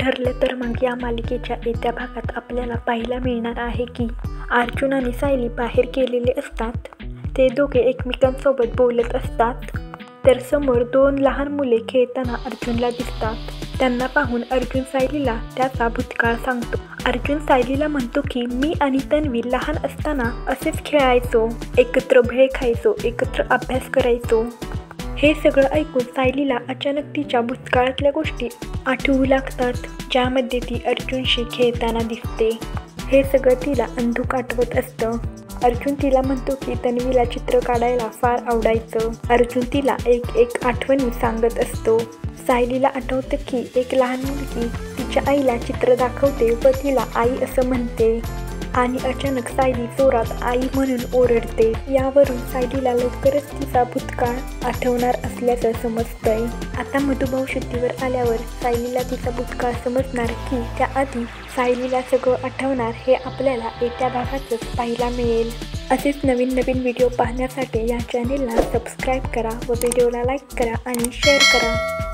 ठरलं तर मग या मालिकेच्या येत्या भागात आपल्याला पाहायला मिळणार आहे की अर्जुन आणि सायली बाहेर गेलेले असतात। ते दोघे एकमेकांसोबत बोलत असतात तर समोर दोन लहान मुले खेळताना अर्जुनला दिसतात। त्यांना पाहून अर्जुन सायलीला त्याचा भूतकाळ सांगतो। अर्जुन सायलीला म्हणतो की मी आणि तन्वी लहान असताना असेच खेळायचो, एकत्र भेळ खायचो, एकत्र अभ्यास करायचो। हे सगळं ऐकून सायलीला अचानक तिच्या भूतकाळातल्या गोष्टी आठवू लागतात, ज्यामध्ये ती अर्जुनशी खेळताना दिसते। हे सगळं तिला अंधुक आठवत असतं। अर्जुन तिला म्हणतो की तन्वीला चित्र काढायला फार आवडायचं। अर्जुन तिला एक आठवणी सांगत असतो। सायलीला आठवतं की एक लहान मुलगी तिच्या आईला चित्र दाखवते व तिला आई असं म्हणते आणि अचानक सायली जोरात आई म्हणून ओरडते। यावरून सायलीला लवकरच तिचा भूतकाळ आठवणार असल्याचं समजतंय। आता मधुभाऊ शुद्धीवर आल्यावर सायलीला तिचा भूतकाळ समजणार की त्याआधी सायलीला सगळं आठवणार हे आपल्याला येत्या भागातच पाहायला मिळेल। असेच नवीन व्हिडिओ पाहण्यासाठी या चॅनेलला सबस्क्राईब करा व व्हिडिओला लाईक करा आणि शेअर करा।